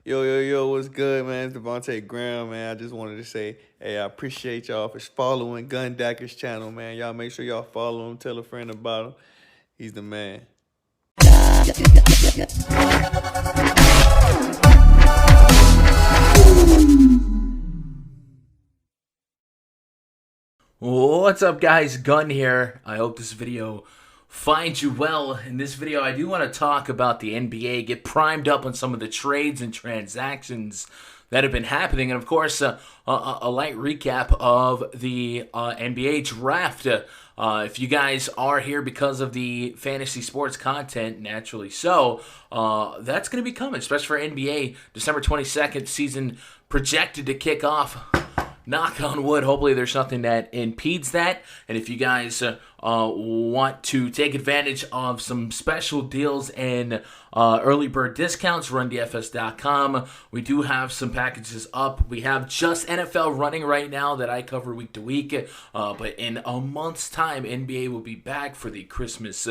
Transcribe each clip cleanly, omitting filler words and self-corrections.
Yo, what's good, man? It's Devontae Graham, man. I just wanted to say, hey, I appreciate y'all for following Gun Dacker's channel, man. Y'all make sure y'all follow him, tell a friend about him. He's the man. What's up, guys? Gun here. I hope this video finds you well. In this video, I do want to talk about the NBA, get primed up on some of the trades and transactions that have been happening, and of course, a light recap of the NBA draft. If you guys are here because of the fantasy sports content, naturally so, that's going to be coming, especially for NBA. December 22nd, season projected to kick off. Knock on wood, hopefully there's nothing that impedes that. And if you guys want to take advantage of some special deals and early bird discounts, rundfs.com. We do have some packages up. We have just NFL running right now that I cover week to week. But in a month's time, NBA will be back for the Christmas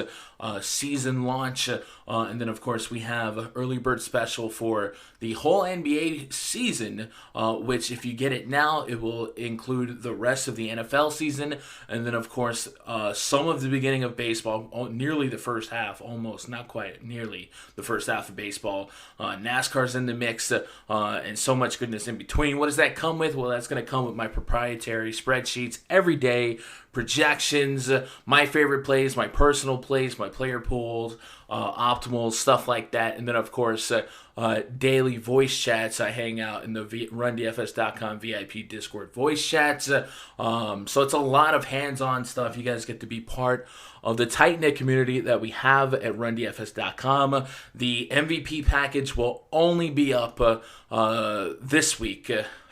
season launch. And then, of course, we have early bird special for the whole NBA season, which if you get it now, it will include the rest of the NFL season. And then, of course, some of the beginning of baseball, nearly the first half, almost, not quite, nearly the first half of baseball. NASCAR's in the mix, and so much goodness in between. What does that come with? Well, that's going to come with my proprietary spreadsheets every day, projections, my favorite plays, my personal plays, my player pools, optimals, stuff like that. And then, of course, daily voice chats. I hang out in the rundfs.com VIP Discord voice chats. So it's a lot of hands-on stuff. You guys get to be part of the tight-knit community that we have at rundfs.com. The MVP package will only be up this week.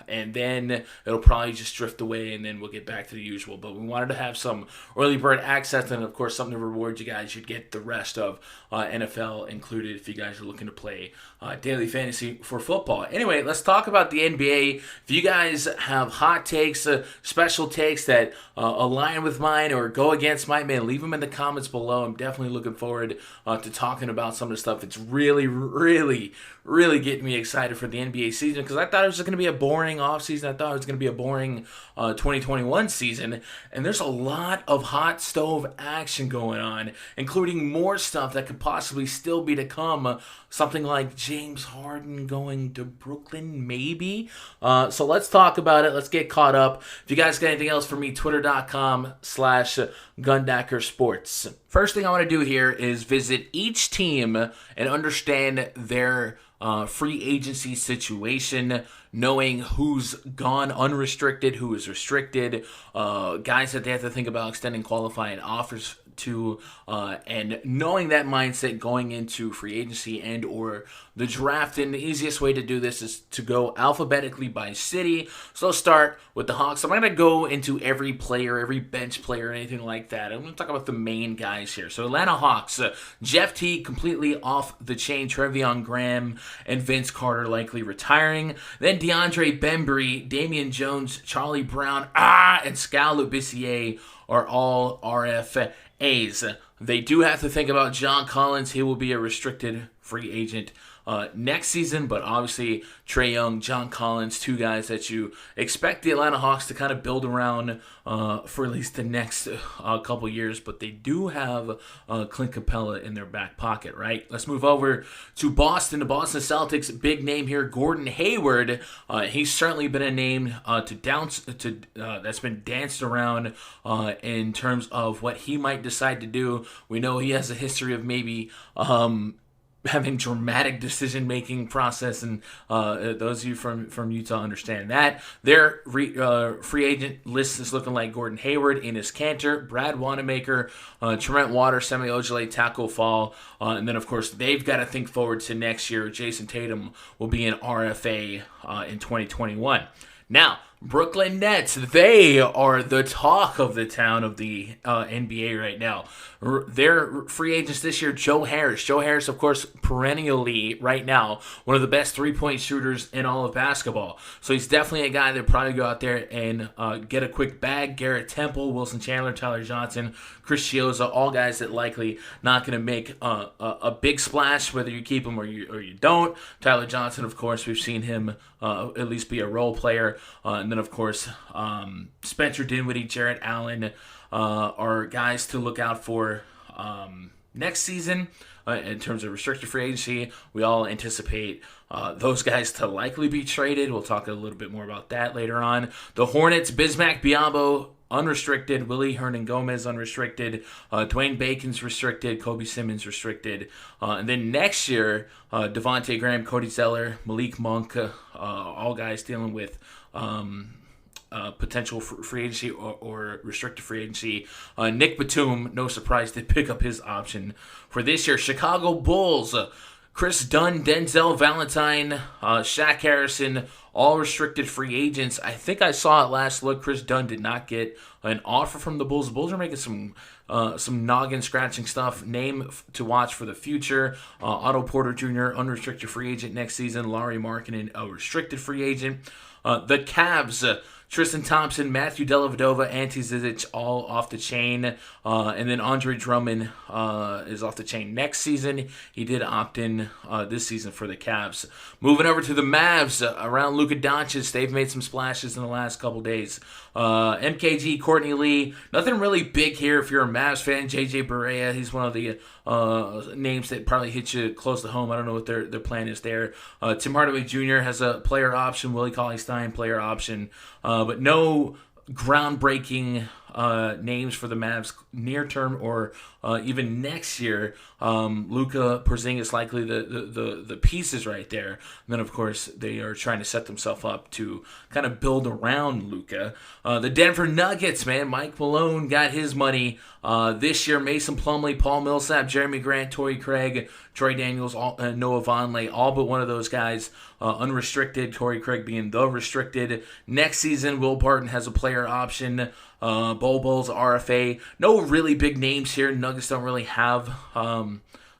And then it'll probably just drift away, and then we'll get back to the usual. But we wanted to have some early bird access, and of course something to reward you guys. You'd get the rest of NFL included if you guys are looking to play daily fantasy for football. Anyway, let's talk about the NBA. If you guys have hot takes, special takes that align with mine or go against mine, man, leave them in the comments below. I'm definitely looking forward to talking about some of the stuff. It's really getting me excited for the NBA season, because I thought it was just going to be a boring offseason. I thought it was going to be a boring 2021 season, and there's a lot of hot stove action going on, including more stuff that could possibly still be to come. Something like James Harden going to Brooklyn, maybe. So let's talk about it. Let's get caught up. If you guys got anything else for me, twitter.com/GundackerSports. First thing I want to do here is visit each team and understand their free agency situation, knowing who's gone unrestricted, who is restricted, guys that they have to think about extending qualifying offers to, and knowing that mindset going into free agency and or the draft. And the easiest way to do this is to go alphabetically by city. So let's start with the Hawks. I'm not going to go into every player, every bench player, anything like that. I'm going to talk about the main guys here. So Atlanta Hawks, Jeff T completely off the chain, Treveon Graham and Vince Carter likely retiring. Then DeAndre Bembry, Damian Jones, Charlie Brown, and Skal Labissiere are all RFAs. They do have to think about John Collins. He will be a restricted free agent next season, but obviously Trae Young, John Collins, two guys that you expect the Atlanta Hawks to kind of build around for at least the next couple years, but they do have Clint Capella in their back pocket, right? Let's move over to Boston. The Boston Celtics, big name here, Gordon Hayward. He's certainly been a name that's been danced around in terms of what he might decide to do. We know he has a history of maybe having dramatic decision-making process, and those of you from Utah understand that. Their free agent list is looking like Gordon Hayward, Enes Kanter, Brad Wanamaker, Trent Waters, Semi Ojeleye, Taco Fall, and then, of course, they've got to think forward to next year. Jason Tatum will be an RFA in 2021. Now, Brooklyn Nets, they are the talk of the town of the NBA right now. Their free agents this year, Joe Harris. Joe Harris, of course, perennially right now one of the best three-point shooters in all of basketball. So he's definitely a guy that probably go out there and get a quick bag. Garrett Temple, Wilson Chandler, Tyler Johnson, Chris Chioza, all guys that likely not going to make a big splash, whether you keep him or you don't. Tyler Johnson, of course, we've seen him at least be a role player. And then, of course, Spencer Dinwiddie, Jarrett Allen are guys to look out for next season. In terms of restricted free agency, we all anticipate those guys to likely be traded. We'll talk a little bit more about that later on. The Hornets, Bismack Biyombo, unrestricted. Willie Hernan-Gomez, unrestricted. Dwayne Bacon's restricted. Kobe Simmons, restricted. And then next year, Devontae Graham, Cody Zeller, Malik Monk, all guys dealing with potential free agency or restricted free agency. Nick Batum, no surprise, did pick up his option for this year. Chicago Bulls, Chris Dunn, Denzel Valentine, Shaq Harrison, all restricted free agents. I think I saw it last look. Chris Dunn did not get an offer from the Bulls. The Bulls are making some noggin scratching stuff. Name to watch for the future. Otto Porter Jr., unrestricted free agent next season. Larry Markkinen, a restricted free agent. The Cavs, Tristan Thompson, Matthew Dellavedova, Ante Zizic, all off the chain. And then Andre Drummond is off the chain next season. He did opt in this season for the Cavs. Moving over to the Mavs, around Luka Doncic, they've made some splashes in the last couple days. MKG, Courtney Lee, nothing really big here if you're a Mavs fan. JJ Barea, he's one of the names that probably hit you close to home. I don't know what their plan is there. Tim Hardaway Jr. has a player option. Willie Cauley-Stein, player option. But no groundbreaking names for the Mavs near term or even next year. Luka, Porzingis, likely the pieces right there. And then, of course, they are trying to set themselves up to kind of build around Luka. The Denver Nuggets, man, Mike Malone got his money this year. Mason Plumlee, Paul Millsap, Jeremy Grant, Torrey Craig, Troy Daniels, Noah Vonleh, all but one of those guys unrestricted. Torrey Craig being the restricted. Next season, Will Barton has a player option. Bol RFA. No really big names here. Nuggets don't really have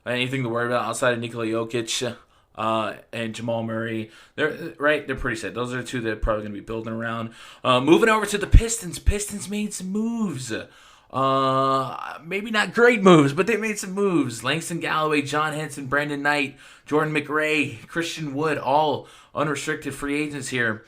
anything to worry about outside of Nikola Jokic and Jamal Murray. They're pretty set. Those are the two that are probably going to be building around. Moving over to the Pistons. Pistons made some moves. Maybe not great moves, but they made some moves. Langston Galloway, John Henson, Brandon Knight, Jordan McRae, Christian Wood, all unrestricted free agents here.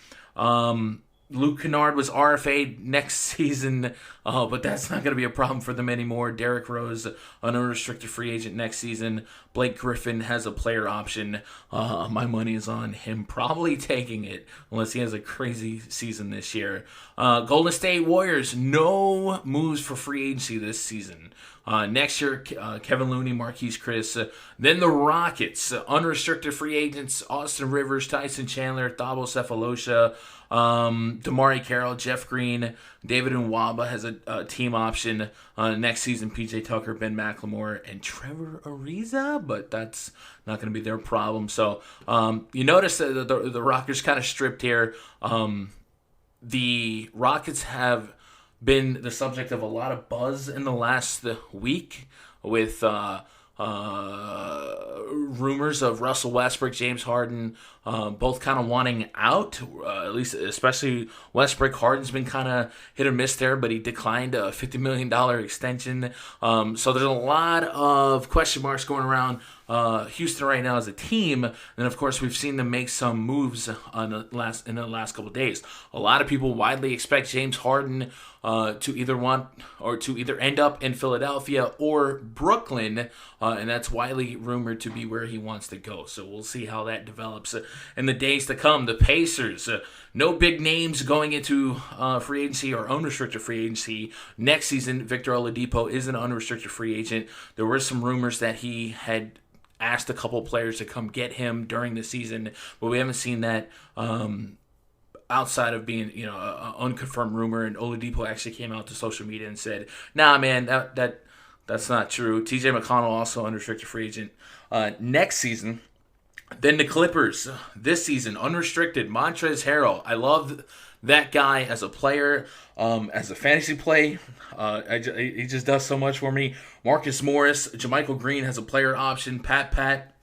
Luke Kennard was RFA next season, but that's not going to be a problem for them anymore. Derrick Rose, an unrestricted free agent next season. Blake Griffin has a player option. My money is on him probably taking it, unless he has a crazy season this year. Golden State Warriors, no moves for free agency this season. Next year, Kevin Looney, Marquise Chris. Then the Rockets, unrestricted free agents, Austin Rivers, Tyson Chandler, Thabo Sefolosha, Damari Carroll, Jeff Green, David Nwaba has a team option next season. PJ Tucker, Ben McLemore, and Trevor Ariza, but that's not going to be their problem. So you notice that the Rockets kind of stripped here. The Rockets have been the subject of a lot of buzz in the last week with rumors of Russell Westbrook, James Harden, both kind of wanting out, at least especially Westbrook. Harden's been kind of hit or miss there, but he declined a $50 million extension. So there's a lot of question marks going around Houston right now as a team. And of course, we've seen them make some moves in the last couple of days. A lot of people widely expect James Harden to either end up in Philadelphia or Brooklyn, and that's widely rumored to be where he wants to go. So we'll see how that develops in the days to come. The Pacers, no big names going into free agency or unrestricted free agency next season. Victor Oladipo is an unrestricted free agent. There were some rumors that he had asked a couple players to come get him during the season, but we haven't seen that outside of being, an unconfirmed rumor. And Oladipo actually came out to social media and said, "Nah, man, that's not true." TJ McConnell, also unrestricted free agent next season. Then the Clippers this season, unrestricted, Montrezl Harrell. I love that guy as a player, as a fantasy play. He just does so much for me. Marcus Morris, JaMychal Green has a player option. Pat,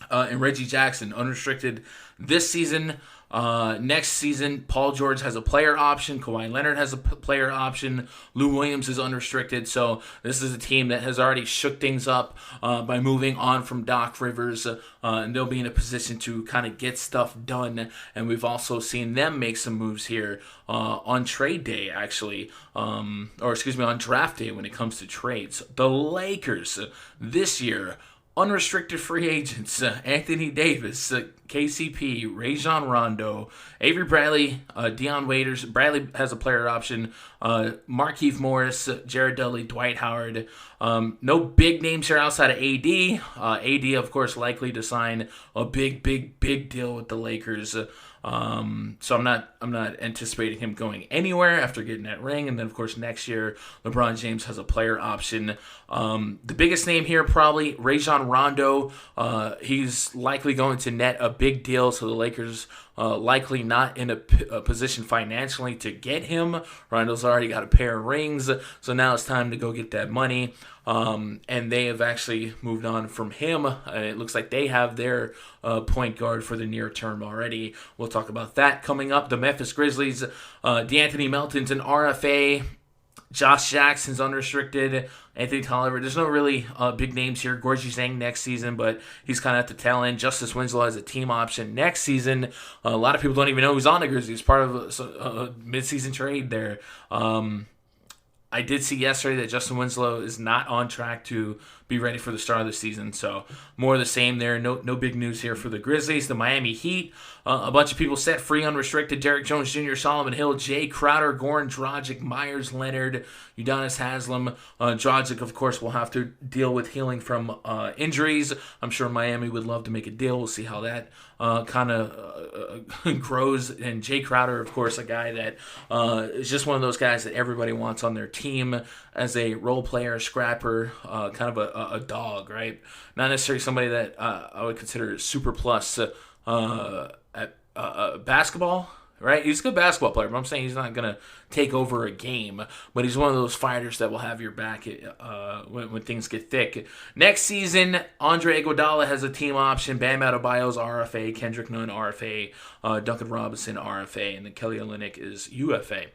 and Reggie Jackson, unrestricted this season. Next season, Paul George has a player option. Kawhi Leonard has a player option. Lou Williams is unrestricted. So this is a team that has already shook things up by moving on from Doc Rivers, and they'll be in a position to kind of get stuff done. And we've also seen them make some moves here on trade day, actually, on draft day when it comes to trades. The Lakers this year, unrestricted free agents, Anthony Davis, KCP, Rajon Rondo, Avery Bradley, Deion Waiters. Bradley has a player option. Markieff Morris, Jared Dudley, Dwight Howard. No big names here outside of AD. AD, of course, likely to sign a big deal with the Lakers. So I'm not anticipating him going anywhere after getting that ring. And then of course next year LeBron James has a player option. The biggest name here probably Rajon Rondo. He's likely going to net a big deal, so the Lakers likely not in a position financially to get him. Rondo's already got a pair of rings, so now it's time to go get that money. And they have actually moved on from him. It looks like they have their point guard for the near term already. We'll talk about that coming up. The Memphis Grizzlies, DeAnthony Melton's an RFA. Josh Jackson's unrestricted. Anthony Tolliver. There's no really big names here. Gorgie Zhang next season, but he's kind of at the tail end. Justice Winslow has a team option next season. A lot of people don't even know who's on the Grizzlies. Part of a midseason trade there. I did see yesterday that Justin Winslow is not on track to be ready for the start of the season. So more of the same there. No big news here for the Grizzlies. The Miami Heat, a bunch of people set free, unrestricted. Derek Jones Jr., Solomon Hill, Jay Crowder, Goran Dragic, Myers Leonard, Udonis Haslem. Dragic, of course, will have to deal with healing from injuries. I'm sure Miami would love to make a deal. We'll see how that kind of grows. And Jay Crowder, of course, a guy that is just one of those guys that everybody wants on their team as a role player, scrapper, kind of a dog, right? Not necessarily somebody that I would consider super plus at basketball, right? He's a good basketball player, but I'm saying he's not going to take over a game. But he's one of those fighters that will have your back when things get thick. Next season, Andre Iguodala has a team option. Bam Adebayo's RFA. Kendrick Nunn, RFA. Duncan Robinson, RFA. And then Kelly Olynyk is UFA.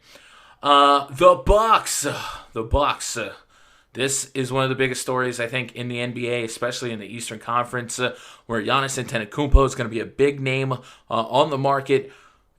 The Bucks. This is one of the biggest stories, I think, in the NBA, especially in the Eastern Conference, where Giannis Antetokounmpo is going to be a big name on the market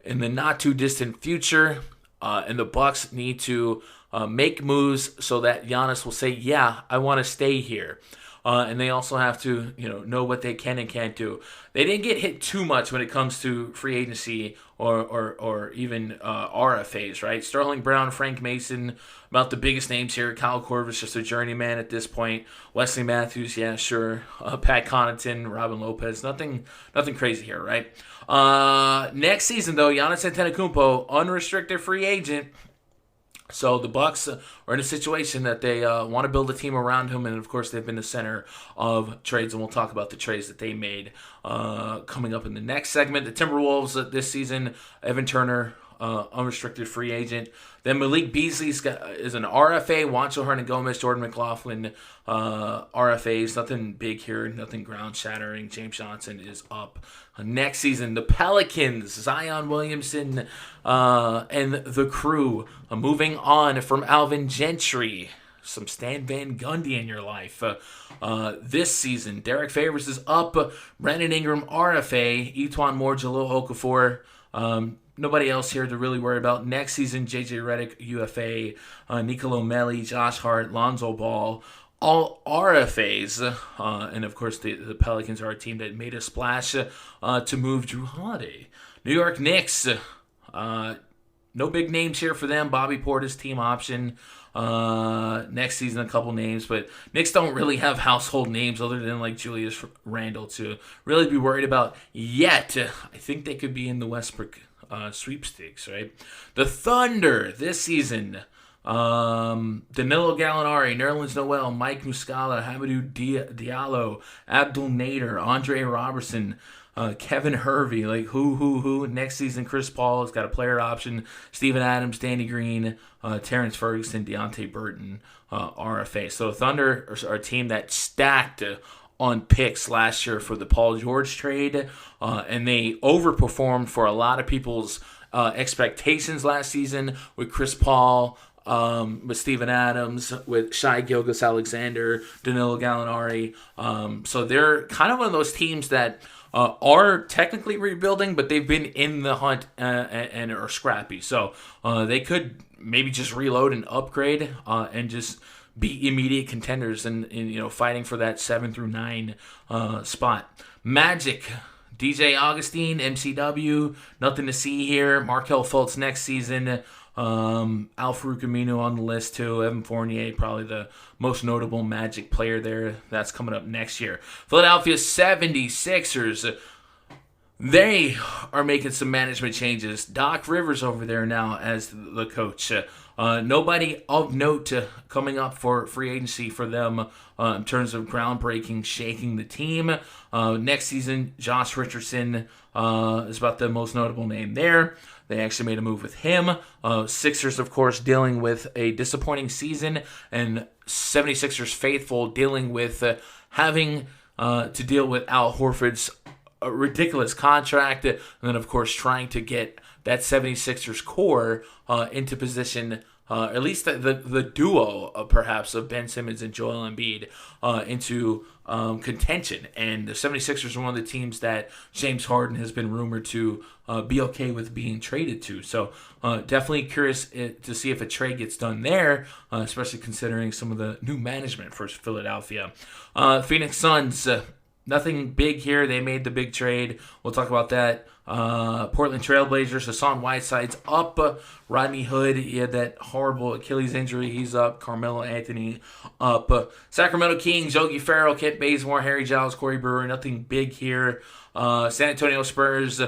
in the not-too-distant future. And the Bucks need to make moves so that Giannis will say, yeah, I want to stay here. And they also have to, know what they can and can't do. They didn't get hit too much when it comes to free agency or even RFAs, right? Sterling Brown, Frank Mason, about the biggest names here. Kyle Korver's just a journeyman at this point. Wesley Matthews, yeah, sure. Pat Connaughton, Robin Lopez, nothing crazy here, right? Next season, though, Giannis Antetokounmpo, unrestricted free agent. So the Bucks are in a situation that they want to build a team around him, and of course they've been the center of trades, and we'll talk about the trades that they made coming up in the next segment. The Timberwolves this season, Evan Turner, unrestricted free agent. Then Malik Beasley is an RFA. Juancho Hernangomez, Jordan McLaughlin, RFAs. Nothing big here, nothing ground shattering. James Johnson is up. Next season, the Pelicans, Zion Williamson, and the crew moving on from Alvin Gentry. Some Stan Van Gundy in your life. This season, Derek Favors is up. Brandon Ingram, RFA. Etuan Moore, Jahlil Okafor. Nobody else here to really worry about. Next season, J.J. Redick, UFA. Nicolo Melli, Josh Hart, Lonzo Ball. All RFAs. And of course, the Pelicans are a team that made a splash to move Drew Holiday. New York Knicks. No big names here for them. Bobby Portis, team option. Next season, a couple names, but Knicks don't really have household names other than like Julius Randle to really be worried about yet. I think they could be in the Westbrook sweepstakes, right? The Thunder this season. Danilo Gallinari, Nerlens Noel, Mike Muscala, Hamidou Diallo, Abdul Nader, Andre Robertson, Kevin Hervey, like who? Next season, Chris Paul has got a player option. Steven Adams, Danny Green, Terrence Ferguson, Deontay Burton, RFA. So Thunder are a team that stacked on picks last year for the Paul George trade, and they overperformed for a lot of people's expectations last season with Chris Paul, with Steven Adams, with Shai Gilgeous-Alexander, Danilo Gallinari. So they're kind of one of those teams that are technically rebuilding, but they've been in the hunt and are scrappy. So they could maybe just reload and upgrade and just be immediate contenders and fighting for that 7 through 9 spot. Magic. DJ Augustine, MCW, nothing to see here. Markelle Fultz next season. Al-Farouq Aminu on the list too. Evan Fournier, probably the most notable Magic player there. That's coming up next year. Philadelphia 76ers. They are making some management changes. Doc Rivers over there now as the coach. Nobody of note coming up for free agency for them in terms of groundbreaking, shaking the team. Next season, Josh Richardson is about the most notable name there. They actually made a move with him. Sixers, of course, dealing with a disappointing season, and 76ers faithful dealing with having to deal with Al Horford's ridiculous contract, and then, of course, trying to get that 76ers core into position, at least the duo, perhaps, of Ben Simmons and Joel Embiid into contention. And the 76ers are one of the teams that James Harden has been rumored to be okay with being traded to. So definitely curious to see if a trade gets done there, especially considering some of the new management for Philadelphia. Phoenix Suns, nothing big here. They made the big trade. We'll talk about that. Portland Trailblazers, Hassan Whiteside's up. Rodney Hood, he had that horrible Achilles injury. He's up. Carmelo Anthony up. Sacramento Kings, Yogi Ferrell, Kent Bazemore, Harry Giles, Corey Brewer. Nothing big here. San Antonio Spurs,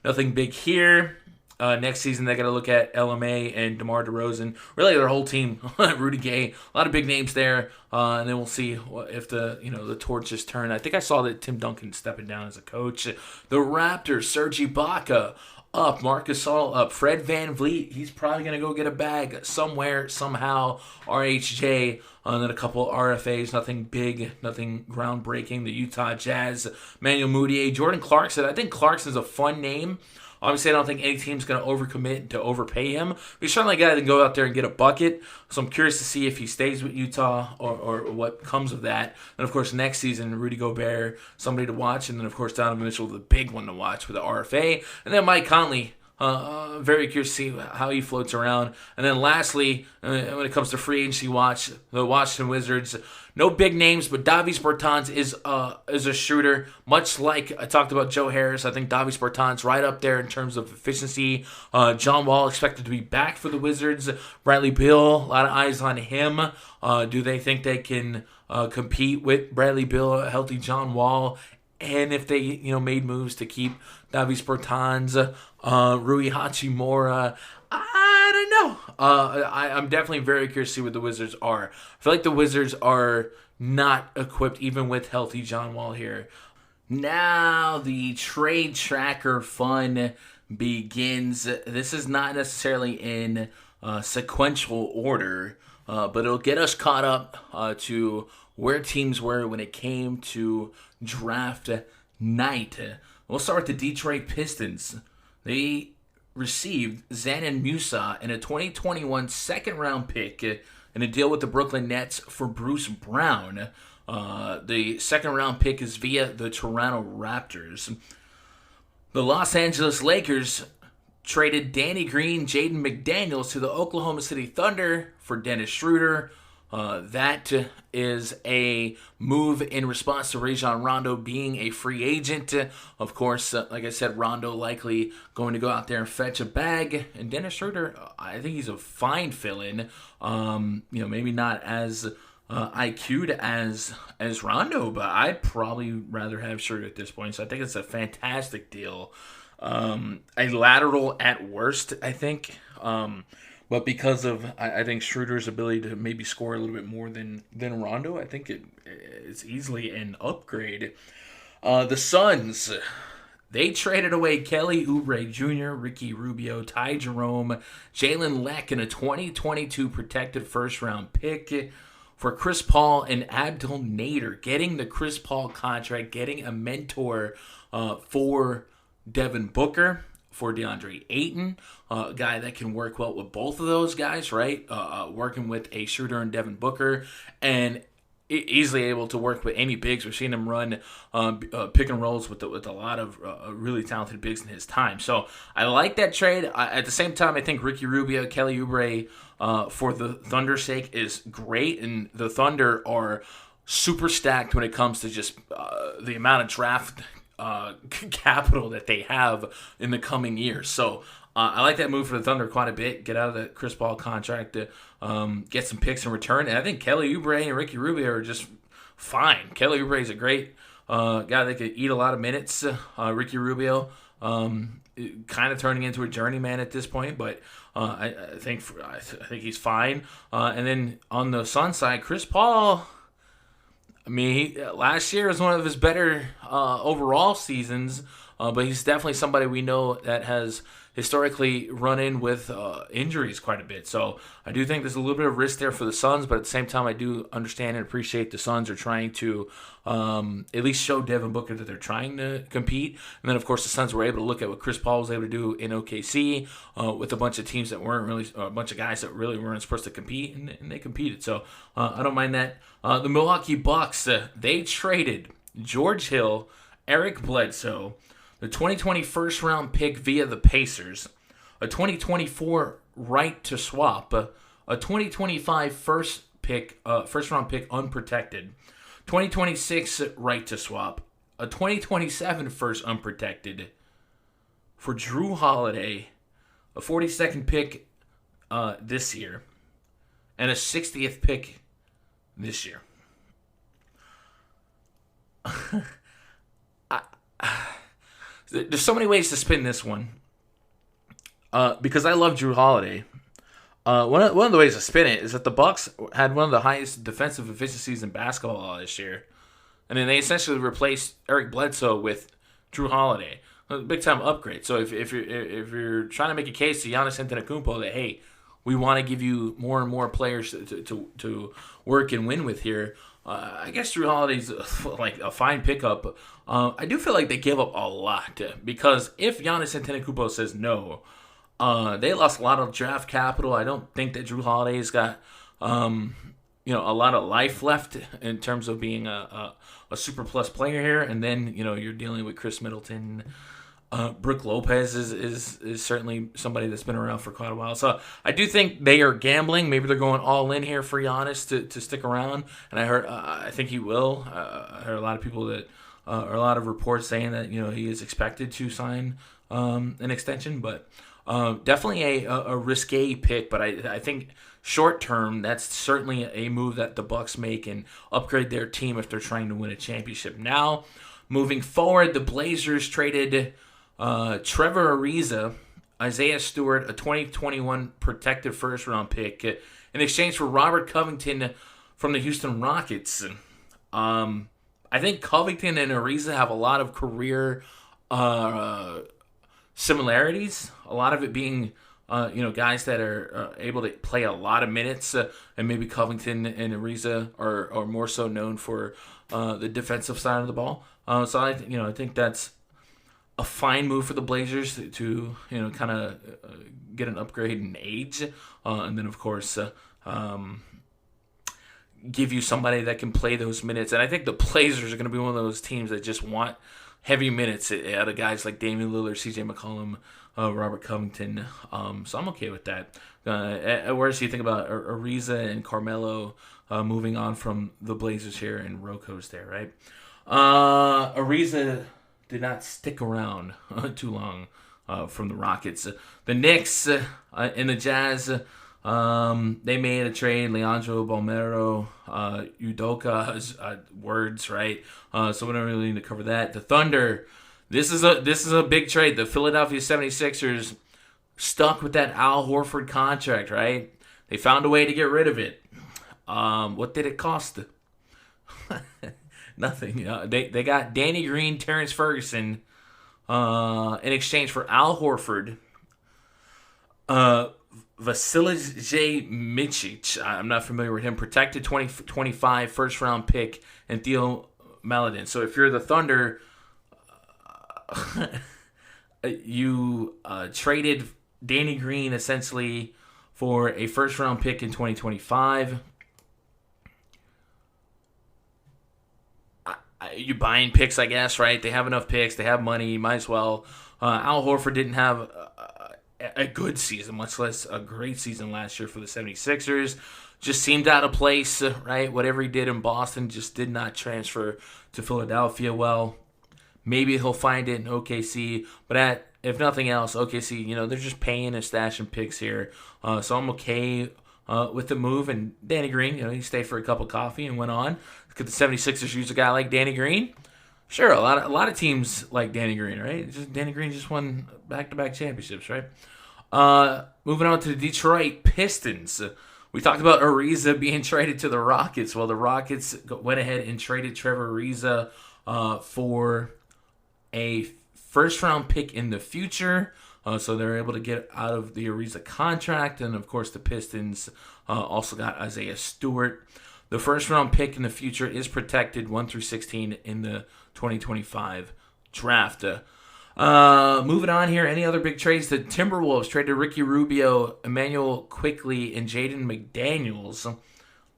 nothing big here. Next season, they got to look at LMA and DeMar DeRozan. Really, their whole team. Rudy Gay, a lot of big names there. And then we'll see if the torches turn. I think I saw that Tim Duncan stepping down as a coach. The Raptors, Serge Ibaka up, Marcus Gasol up, Fred VanVleet. He's probably gonna go get a bag somewhere, somehow. RHJ. And then a couple RFAs, nothing big, nothing groundbreaking. The Utah Jazz, Manuel Mudiay, Jordan Clarkson. I think Clarkson's a fun name. Obviously, I don't think any team's going to overcommit to overpay him. But he's certainly a guy that can go out there and get a bucket. So I'm curious to see if he stays with Utah or what comes of that. And, of course, next season, Rudy Gobert, somebody to watch. And then, of course, Donovan Mitchell, the big one to watch with the RFA. And then Mike Conley. Very curious to see how he floats around. And then lastly, when it comes to free agency watch, the Washington Wizards, no big names, but Davis Bertans is a shooter. Much like I talked about Joe Harris, I think Davis Bertans right up there in terms of efficiency. John Wall expected to be back for the Wizards. Bradley Beal, a lot of eyes on him. Do they think they can compete with Bradley Beal, a healthy John Wall? And if they, made moves to keep Davis Bertans, Rui Hachimura, I don't know. I'm definitely very curious to see what the Wizards are. I feel like the Wizards are not equipped even with healthy John Wall here. Now the trade tracker fun begins. This is not necessarily in sequential order, but it'll get us caught up to where teams were when it came to draft night. We'll start with the Detroit Pistons. They received Zanin Musa in a 2021 second-round pick in a deal with the Brooklyn Nets for Bruce Brown. The second-round pick is via the Toronto Raptors. The Los Angeles Lakers traded Danny Green, Jaden McDaniels to the Oklahoma City Thunder for Dennis Schroeder. That is a move in response to Rajon Rondo being a free agent. Of course, like I said, Rondo likely going to go out there and fetch a bag. And Dennis Schroeder, I think he's a fine fill-in. Maybe not as IQ'd as Rondo, but I'd probably rather have Schroeder at this point. So I think it's a fantastic deal. A lateral at worst, I think. But because of, I think, Schroeder's ability to maybe score a little bit more than Rondo, I think it's easily an upgrade. The Suns, They traded away Kelly Oubre Jr., Ricky Rubio, Ty Jerome, Jalen Leck, and a 2022 protected first-round pick for Chris Paul and Abdul Nader. Getting the Chris Paul contract, getting a mentor for Devin Booker, for DeAndre Ayton, a guy that can work well with both of those guys, right? Working with a shooter in Devin Booker, and easily able to work with any bigs. We're seeing him run pick and rolls with a lot of really talented bigs in his time. So I like that trade. At the same time, I think Ricky Rubio, Kelly Oubre, for the Thunder's sake, is great. And the Thunder are super stacked when it comes to just the amount of draft capital that they have in the coming years. So I like that move for the Thunder quite a bit. Get out of the Chris Paul contract to get some picks in return. And I think Kelly Oubre and Ricky Rubio are just fine. Kelly Oubre is a great guy that could eat a lot of minutes. Ricky Rubio kind of turning into a journeyman at this point, but I think he's fine. And then on the Sun side, Chris Paul, I mean, last year was one of his better overall seasons, but he's definitely somebody we know that has historically run in with injuries quite a bit. So I do think there's a little bit of risk there for the Suns, but at the same time, I do understand and appreciate the Suns are trying to at least show Devin Booker that they're trying to compete. And then, of course, the Suns were able to look at what Chris Paul was able to do in OKC with a bunch of teams that weren't really, a bunch of guys that really weren't supposed to compete, and they competed. So I don't mind that. The Milwaukee Bucks, they traded George Hill, Eric Bledsoe, the 2020 first-round pick via the Pacers, a 2024 right to swap, a 2025 first-round pick unprotected, 2026 right to swap, a 2027 first unprotected for Drew Holiday, a 42nd pick this year, and a 60th pick this year. There's so many ways to spin this one. Because I love Drew Holiday. One of the ways to spin it is that the Bucks had one of the highest defensive efficiencies in basketball this year, and then they essentially replaced Eric Bledsoe with Drew Holiday, a big time upgrade. So if you're trying to make a case to Giannis Antetokounmpo that, hey, we want to give you more and more players to work and win with here, I guess Drew Holiday's like a fine pickup. I do feel like they give up a lot, because if Giannis Antetokounmpo says no, they lost a lot of draft capital. I don't think that Drew Holiday's got a lot of life left in terms of being a super plus player here. And then you're dealing with Chris Middleton. Brook Lopez is certainly somebody that's been around for quite a while. So I do think they are gambling. Maybe they're going all in here for Giannis to stick around. And I think he will. I heard a lot of people that, or a lot of reports saying that he is expected to sign an extension. But definitely a risque pick. But I think short term, that's certainly a move that the Bucks make and upgrade their team if they're trying to win a championship. Now, moving forward, the Blazers traded Trevor Ariza, Isaiah Stewart, a 2021 protected first-round pick, in exchange for Robert Covington from the Houston Rockets. I think Covington and Ariza have a lot of career similarities, a lot of it being guys that are able to play a lot of minutes, and maybe Covington and Ariza are more so known for the defensive side of the ball. So I think that's a fine move for the Blazers to kind of get an upgrade in age, and then of course give you somebody that can play those minutes. And I think the Blazers are going to be one of those teams that just want heavy minutes out of guys like Damian Lillard, C.J. McCollum, Robert Covington. So I'm okay with that. Whereas you think about Ariza and Carmelo moving on from the Blazers here, and Roko's there, right? Ariza did not stick around too long from the Rockets. The Knicks and the Jazz, they made a trade. Leandro Bolmero, Udoka's words, right? So we don't really need to cover that. The Thunder, this is a big trade. The Philadelphia 76ers stuck with that Al Horford contract, right? They found a way to get rid of it. What did it cost? Nothing. They got Danny Green, Terrence Ferguson, in exchange for Al Horford, uh, Vasilij Micic. I'm not familiar with him. Protected 2025 first round pick, and Theo Maledon. So if you're the Thunder, you traded Danny Green essentially for a first round pick in 2025. You buying picks, I guess, right? They have enough picks. They have money. Might as well. Al Horford didn't have a good season, much less a great season last year for the 76ers. Just seemed out of place, right? Whatever he did in Boston just did not transfer to Philadelphia well. Maybe he'll find it in OKC, but if nothing else, OKC, they're just paying and stashing picks here. So I'm okay with the move. And Danny Green, he stayed for a cup of coffee and went on. Could the 76ers use a guy like Danny Green? Sure, a lot of teams like Danny Green, right? Danny Green just won back-to-back championships, right? Moving on to the Detroit Pistons. We talked about Ariza being traded to the Rockets. Well, the Rockets went ahead and traded Trevor Ariza for a first-round pick in the future. So they're able to get out of the Ariza contract. And, of course, the Pistons also got Isaiah Stewart. The first-round pick in the future is protected 1 through 16 in the 2025 draft. Moving on here, any other big trades? The Timberwolves traded Ricky Rubio, Emmanuel Quickley, and Jaden McDaniels.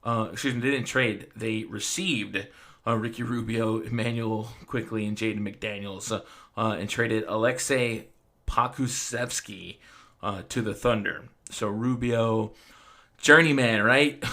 They didn't trade. They received Ricky Rubio, Emmanuel Quickley, and Jaden McDaniels, and traded Alexei Pokusevsky to the Thunder. So Rubio, journeyman, right?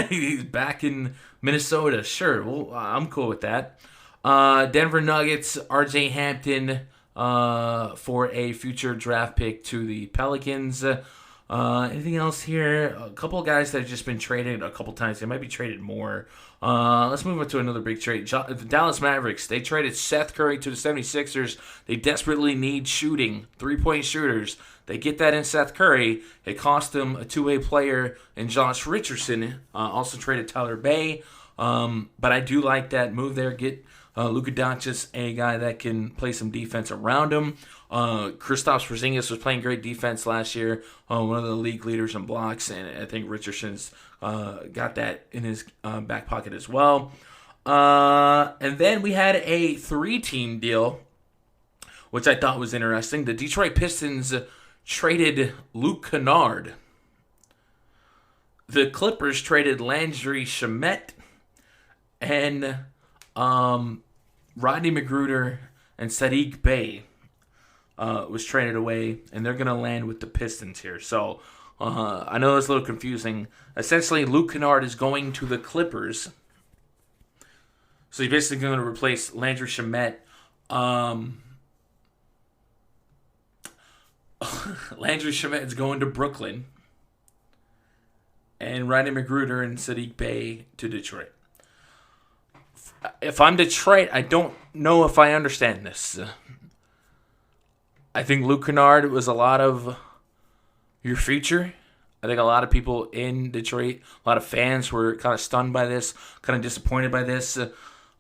He's back in Minnesota. Sure, well, I'm cool with that. Denver Nuggets, RJ Hampton for a future draft pick to the Pelicans. Anything else here? A couple of guys that have just been traded a couple times. They might be traded more. Let's move on to another big trade. The Dallas Mavericks, they traded Seth Curry to the 76ers. They desperately need shooting, three-point shooters. They get that in Seth Curry. It cost them a two-way player in Josh Richardson. Also traded Tyler Bay. But I do like that move there. Get Luka Doncic, a guy that can play some defense around him. Kristaps Porzingis was playing great defense last year. One of the league leaders in blocks. And I think Richardson's got that in his back pocket as well. And then we had a three-team deal, which I thought was interesting. The Detroit Pistons traded Luke Kennard. The Clippers traded Landry Shamet, and Rodney McGruder and Sadiq Bey was traded away, and they're going to land with the Pistons here. So I know it's a little confusing. Essentially, Luke Kennard is going to the Clippers. So he's basically going to replace Landry Shamet. Landry Shamet is going to Brooklyn. And Rodney McGruder and Sadiq Bey to Detroit. If I'm Detroit, I don't know if I understand this. I think Luke Kennard was a lot of your future. I think a lot of people in Detroit, a lot of fans were kind of stunned by this, kind of disappointed by this.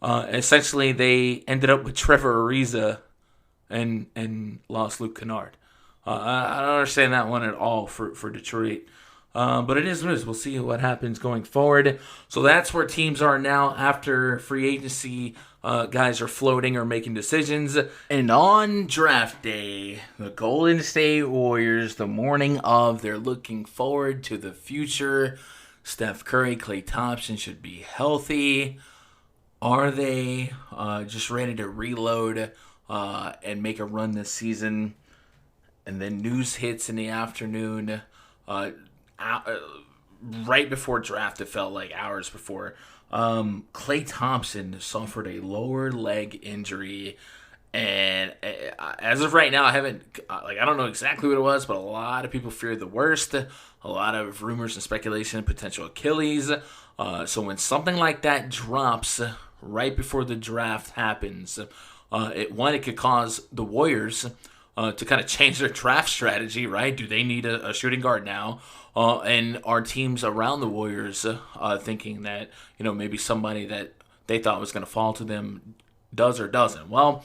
Essentially, they ended up with Trevor Ariza and lost Luke Kennard. I don't understand that one at all for Detroit. But it is what it is. We'll see what happens going forward. So that's where teams are now after free agency. Guys are floating or making decisions. And on draft day, the Golden State Warriors, the morning of, they're looking forward to the future. Steph Curry, Klay Thompson should be healthy. Are they just ready to reload and make a run this season? And then news hits in the afternoon. Right before draft, it felt like hours before. Klay Thompson suffered a lower leg injury, and as of right now, I don't know exactly what it was, but a lot of people feared the worst. A lot of rumors and speculation, potential Achilles. So when something like that drops right before the draft happens, it could cause the Warriors to kind of change their draft strategy, right? Do they need a shooting guard now? And are teams around the Warriors thinking that, maybe somebody that they thought was going to fall to them does or doesn't? Well,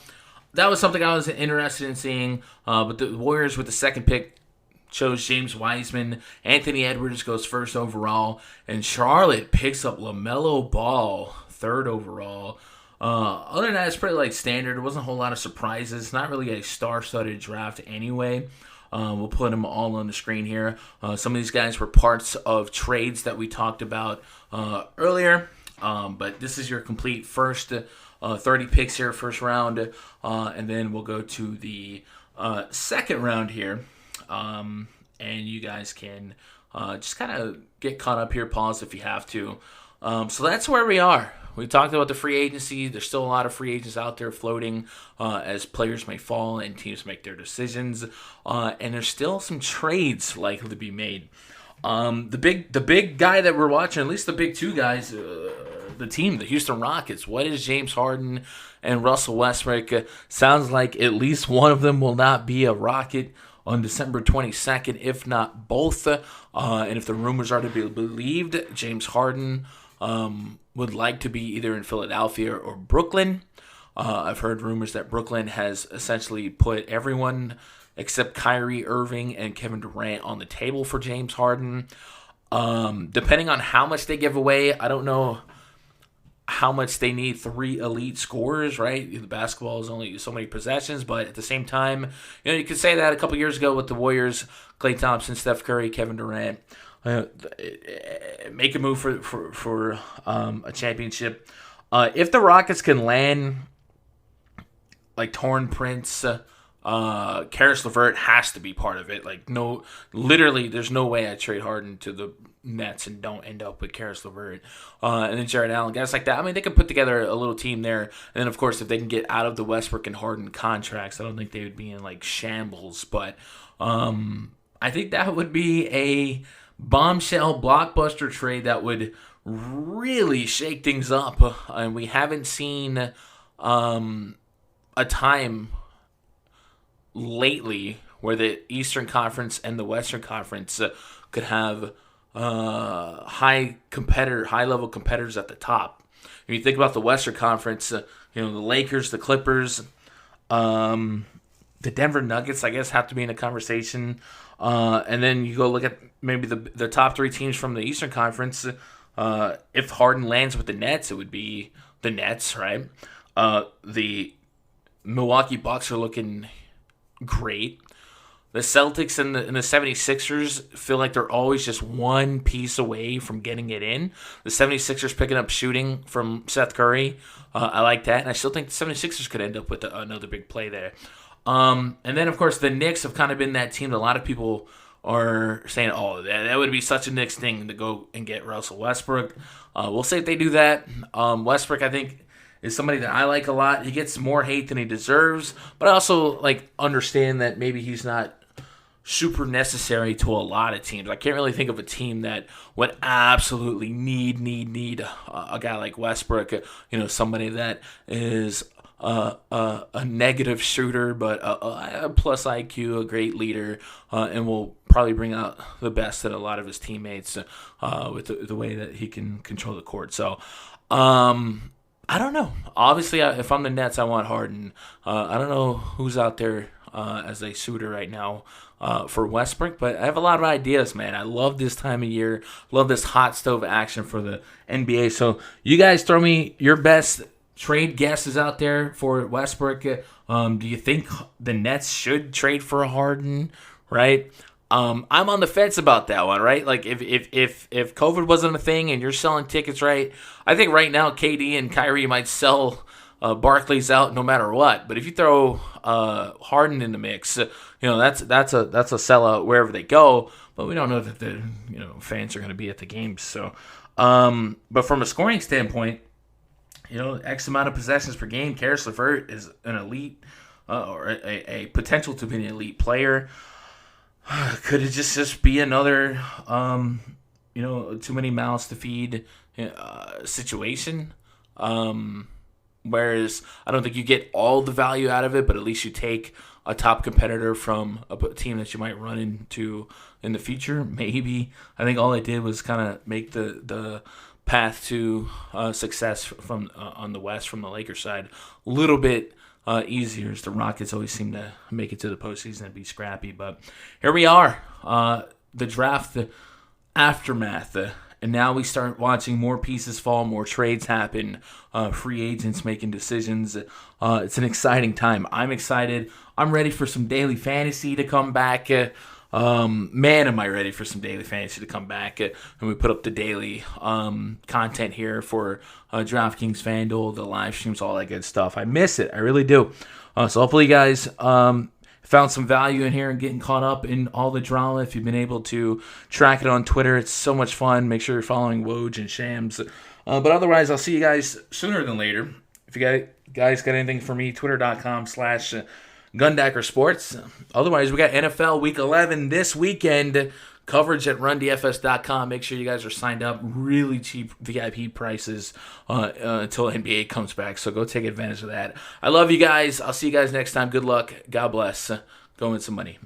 that was something I was interested in seeing. But the Warriors with the second pick chose James Wiseman. Anthony Edwards goes first overall. And Charlotte picks up LaMelo Ball, third overall. Other than that, it's pretty like standard. There wasn't a whole lot of surprises. Not really a star-studded draft anyway. We'll put them all on the screen here. Some of these guys were parts of trades that we talked about earlier. But this is your complete first 30 picks here, first round. And then we'll go to the second round here. And you guys can just kind of get caught up here, pause if you have to. So that's where we are. We talked about the free agency. There's still a lot of free agents out there floating as players may fall and teams make their decisions. And there's still some trades likely to be made. The big guy that we're watching, at least the big two guys, the team, the Houston Rockets. What is James Harden and Russell Westbrook? Sounds like at least one of them will not be a Rocket on December 22nd, if not both. And if the rumors are to be believed, James Harden would like to be either in Philadelphia or Brooklyn. I've heard rumors that Brooklyn has essentially put everyone except Kyrie Irving and Kevin Durant on the table for James Harden. Depending on how much they give away, I don't know how much they need 3 elite scorers, right? The basketball is only so many possessions, but at the same time, you could say that a couple years ago with the Warriors, Klay Thompson, Steph Curry, Kevin Durant. Make a move for a championship. If the Rockets can land like Torn Prince, Karis LeVert has to be part of it. Like literally, there's no way I trade Harden to the Nets and don't end up with Karis LeVert and then Jared Allen, guys like that. I mean, they can put together a little team there. And then, of course, if they can get out of the Westbrook and Harden contracts, I don't think they would be in like shambles. But I think that would be a bombshell blockbuster trade that would really shake things up. And we haven't seen a time lately where the Eastern Conference and the Western Conference could have high level competitors at the top. When you think about the Western Conference, the Lakers, the Clippers, the Denver Nuggets, I guess, have to be in a conversation. And then you go look at maybe the top 3 teams from the Eastern Conference. If Harden lands with the Nets, it would be the Nets, right? The Milwaukee Bucks are looking great. The Celtics and the 76ers feel like they're always just one piece away from getting it in. The 76ers picking up shooting from Seth Curry. I like that. And I still think the 76ers could end up with another big play there. And then, of course, the Knicks have kind of been that team that a lot of people are saying, oh, that would be such a Knicks thing to go and get Russell Westbrook. We'll see if they do that. Westbrook, I think, is somebody that I like a lot. He gets more hate than he deserves, but I also understand that maybe he's not super necessary to a lot of teams. I can't really think of a team that would absolutely need a guy like Westbrook. Somebody that is a negative shooter, but a plus IQ, a great leader, and will probably bring out the best in a lot of his teammates with the way that he can control the court. So, I don't know. Obviously, if I'm the Nets, I want Harden. I don't know who's out there as a suitor right now for Westbrook, but I have a lot of ideas, man. I love this time of year. Love this hot stove action for the NBA. So you guys throw me your best trade guesses out there for Westbrook. Do you think the Nets should trade for Harden, right? I'm on the fence about that one, right? Like if COVID wasn't a thing and you're selling tickets, right? I think right now KD and Kyrie might sell Barclays out no matter what. But if you throw Harden in the mix, that's a sellout wherever they go. But we don't know that the fans are going to be at the games. So, but from a scoring standpoint, X amount of possessions per game. Karis LeVert is an elite or a potential to be an elite player. Could it just be another, too many mouths to feed situation? Whereas I don't think you get all the value out of it, but at least you take a top competitor from a team that you might run into in the future. Maybe. I think all it did was kind of make the path to success from on the West from the Lakers side a little bit easier, as the Rockets always seem to make it to the postseason and be scrappy. But here we are, the draft aftermath. And now we start watching more pieces fall, more trades happen, free agents making decisions. It's an exciting time. I'm excited. I'm ready for some daily fantasy to come back. Man, am I ready for some daily fantasy to come back. And we put up the daily content here for DraftKings, FanDuel, the live streams, all that good stuff. I miss it. I really do. So hopefully you guys found some value in here and getting caught up in all the drama. If you've been able to track it on Twitter, it's so much fun. Make sure you're following Woj and Shams. But otherwise, I'll see you guys sooner than later. If you guys got anything for me, twitter.com/GundackerSports. Otherwise, we got NFL Week 11 this weekend. Coverage at rundfs.com. Make sure you guys are signed up. Really cheap VIP prices until NBA comes back. So go take advantage of that. I love you guys. I'll see you guys next time. Good luck. God bless. Go win some money.